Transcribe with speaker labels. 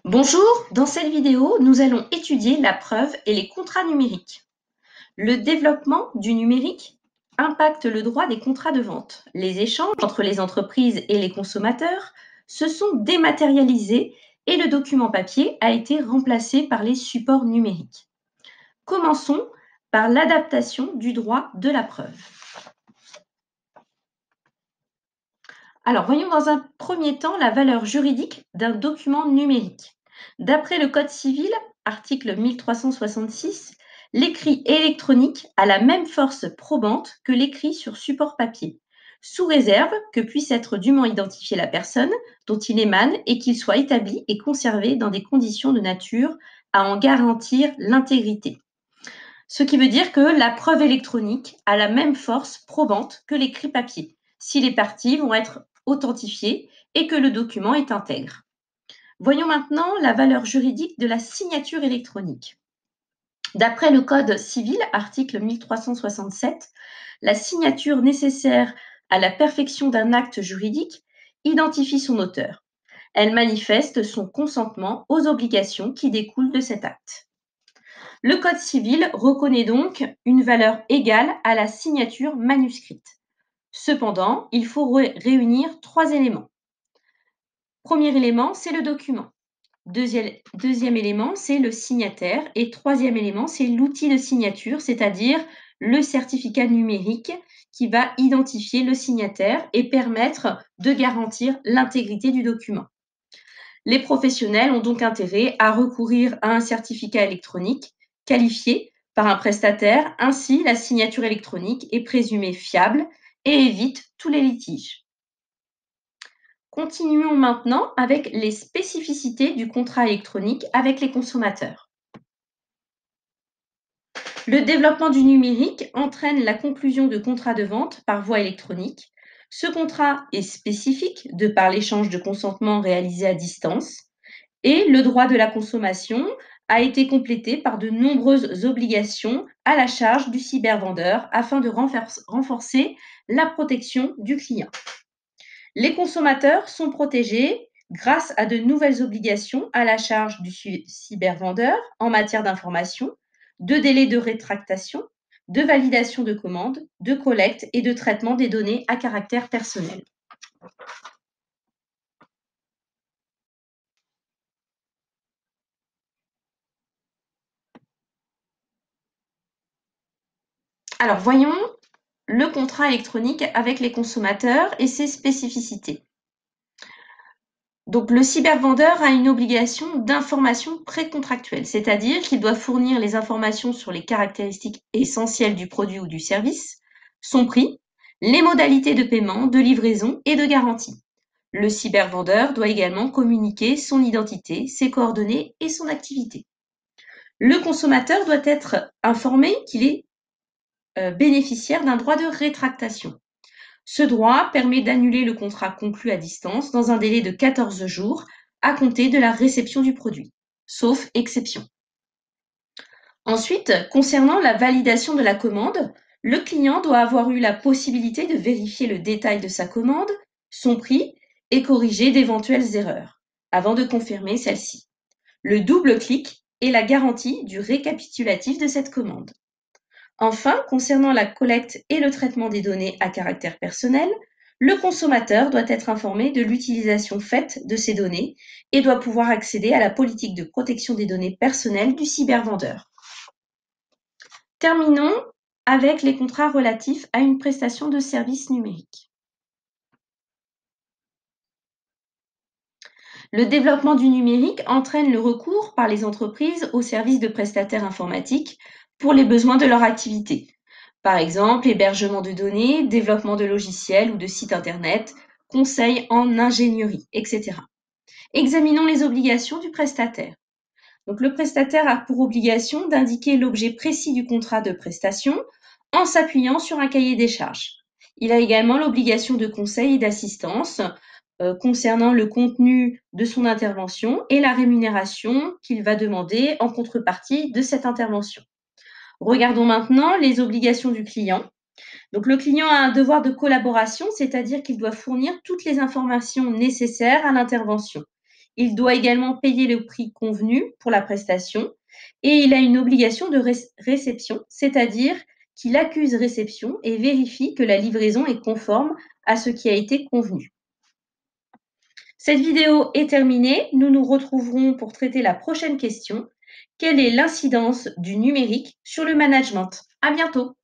Speaker 1: Bonjour, dans cette vidéo, nous allons étudier la preuve et les contrats numériques. Le développement du numérique impacte le droit des contrats de vente. Les échanges entre les entreprises et les consommateurs se sont dématérialisés et le document papier a été remplacé par les supports numériques. Commençons par l'adaptation du droit de la preuve. Alors, voyons dans un premier temps la valeur juridique d'un document numérique. D'après le Code civil, article 1366, l'écrit électronique a la même force probante que l'écrit sur support papier, sous réserve que puisse être dûment identifiée la personne dont il émane et qu'il soit établi et conservé dans des conditions de nature à en garantir l'intégrité. Ce qui veut dire que la preuve électronique a la même force probante que l'écrit papier, si les parties vont être authentifiées et que le document est intègre. Voyons maintenant la valeur juridique de la signature électronique. D'après le Code civil, article 1367, la signature nécessaire à la perfection d'un acte juridique identifie son auteur. Elle manifeste son consentement aux obligations qui découlent de cet acte. Le Code civil reconnaît donc une valeur égale à la signature manuscrite. Cependant, il faut réunir 3 éléments. Premier élément, c'est le document. Deuxième élément, c'est le signataire. Et troisième élément, c'est l'outil de signature, c'est-à-dire le certificat numérique qui va identifier le signataire et permettre de garantir l'intégrité du document. Les professionnels ont donc intérêt à recourir à un certificat électronique qualifié par un prestataire. Ainsi, la signature électronique est présumée fiable et évite tous les litiges. Continuons maintenant avec les spécificités du contrat électronique avec les consommateurs. Le développement du numérique entraîne la conclusion de contrats de vente par voie électronique. Ce contrat est spécifique de par l'échange de consentement réalisé à distance et le droit de la consommation a été complété par de nombreuses obligations à la charge du cybervendeur afin de renforcer la protection du client. Les consommateurs sont protégés grâce à de nouvelles obligations à la charge du cybervendeur en matière d'information, de délai de rétractation, de validation de commande, de collecte et de traitement des données à caractère personnel. Alors voyons le contrat électronique avec les consommateurs et ses spécificités. Donc, le cybervendeur a une obligation d'information précontractuelle, c'est-à-dire qu'il doit fournir les informations sur les caractéristiques essentielles du produit ou du service, son prix, les modalités de paiement, de livraison et de garantie. Le cybervendeur doit également communiquer son identité, ses coordonnées et son activité. Le consommateur doit être informé qu'il est bénéficiaire d'un droit de rétractation. Ce droit permet d'annuler le contrat conclu à distance dans un délai de 14 jours à compter de la réception du produit, sauf exception. Ensuite, concernant la validation de la commande, le client doit avoir eu la possibilité de vérifier le détail de sa commande, son prix et corriger d'éventuelles erreurs, avant de confirmer celle-ci. Le double clic est la garantie du récapitulatif de cette commande. Enfin, concernant la collecte et le traitement des données à caractère personnel, le consommateur doit être informé de l'utilisation faite de ces données et doit pouvoir accéder à la politique de protection des données personnelles du cybervendeur. Terminons avec les contrats relatifs à une prestation de services numériques. Le développement du numérique entraîne le recours par les entreprises aux services de prestataires informatiques pour les besoins de leur activité. Par exemple, hébergement de données, développement de logiciels ou de sites Internet, conseils en ingénierie, etc. Examinons les obligations du prestataire. Donc, le prestataire a pour obligation d'indiquer l'objet précis du contrat de prestation en s'appuyant sur un cahier des charges. Il a également l'obligation de conseil et d'assistance concernant le contenu de son intervention et la rémunération qu'il va demander en contrepartie de cette intervention. Regardons maintenant les obligations du client. Donc, le client a un devoir de collaboration, c'est-à-dire qu'il doit fournir toutes les informations nécessaires à l'intervention. Il doit également payer le prix convenu pour la prestation et il a une obligation de réception, c'est-à-dire qu'il accuse réception et vérifie que la livraison est conforme à ce qui a été convenu. Cette vidéo est terminée. Nous nous retrouverons pour traiter la prochaine question. Quelle est l'incidence du numérique sur le management? À bientôt!